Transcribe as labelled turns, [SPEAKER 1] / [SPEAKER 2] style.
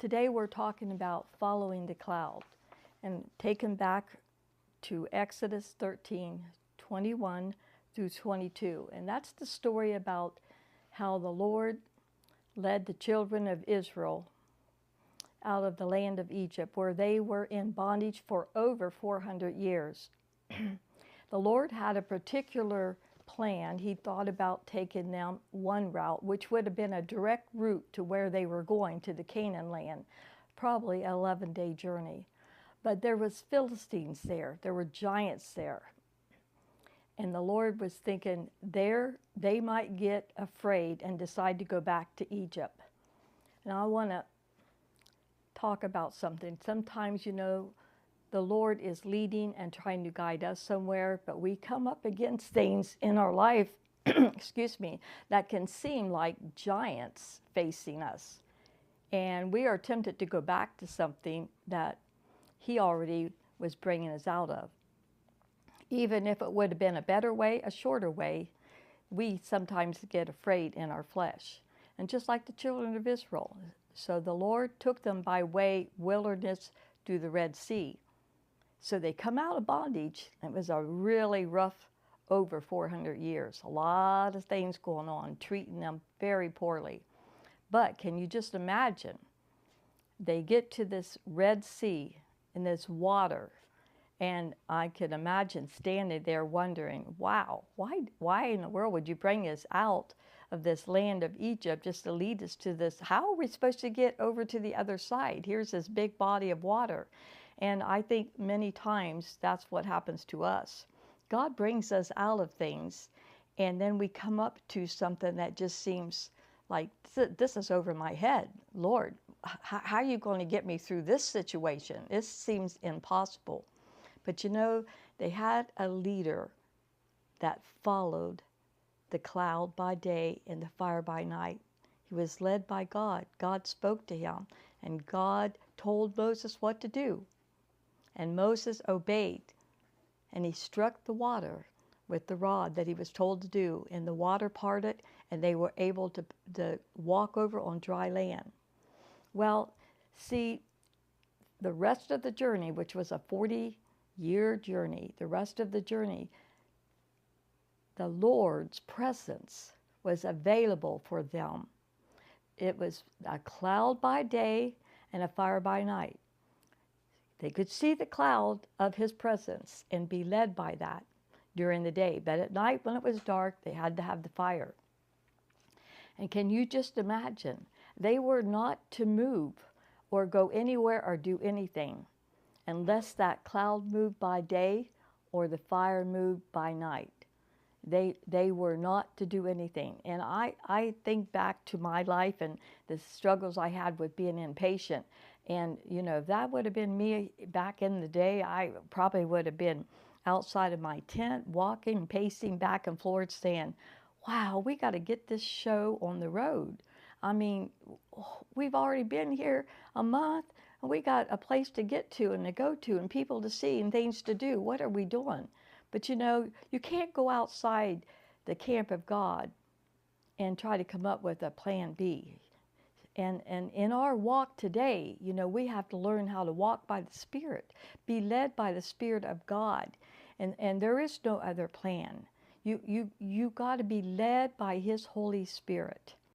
[SPEAKER 1] Today we're talking about following the cloud and taken back to Exodus 13:21 through 22. And that's the story about how the Lord led the children of Israel out of the land of Egypt, where they were in bondage for over 400 years. The Lord had a particular plan. He thought about taking them one route, which would have been a direct route to where they were going, to the Canaan land, probably an 11-day journey. But there was Philistines there. There were giants there. And the Lord was thinking they might get afraid and decide to go back to Egypt. Now I want to talk about something. Sometimes, the Lord is leading and trying to guide us somewhere, but we come up against things in our life, excuse me, that can seem like giants facing us. And we are tempted to go back to something that He already was bringing us out of. Even if it would have been a better way, a shorter way, we sometimes get afraid in our flesh. And just like the children of Israel. So the Lord took them by way wilderness through the Red Sea. So they come out of bondage. It was a really rough over 400 years. A lot of things going on, treating them very poorly. But can you just imagine? They get to this Red Sea in this water. And I could imagine standing there wondering, wow, why in the world would you bring us out of this land of Egypt just to lead us to this? How are we supposed to get over to the other side? Here's this big body of water. And I think many times that's what happens to us. God brings us out of things, and then we come up to something that just seems like, this is over my head. Lord, how are you going to get me through this situation? This seems impossible. But they had a leader that followed the cloud by day and the fire by night. He was led by God. God spoke to him, and God told Moses what to do. And Moses obeyed, and he struck the water with the rod that he was told to do, and the water parted, and they were able to walk over on dry land. Well, see, the rest of the journey, which was a 40-year journey, the rest of the journey, the Lord's presence was available for them. It was a cloud by day and a fire by night. They could see the cloud of His presence and be led by that during the day. But at night, when it was dark, they had to have the fire. And can you just imagine? They were not to move or go anywhere or do anything unless that cloud moved by day or the fire moved by night. They were not to do anything. And I think back to my life and the struggles I had with being impatient. And, if that would have been me back in the day, I probably would have been outside of my tent, walking, pacing back and forth, saying, wow, we got to get this show on the road. I mean, we've already been here a month, and we got a place to get to and to go to and people to see and things to do. What are we doing? But you can't go outside the camp of God and try to come up with a plan B. And in our walk today, we have to learn how to walk by the Spirit, be led by the Spirit of God. And there is no other plan. You got to be led by His Holy Spirit.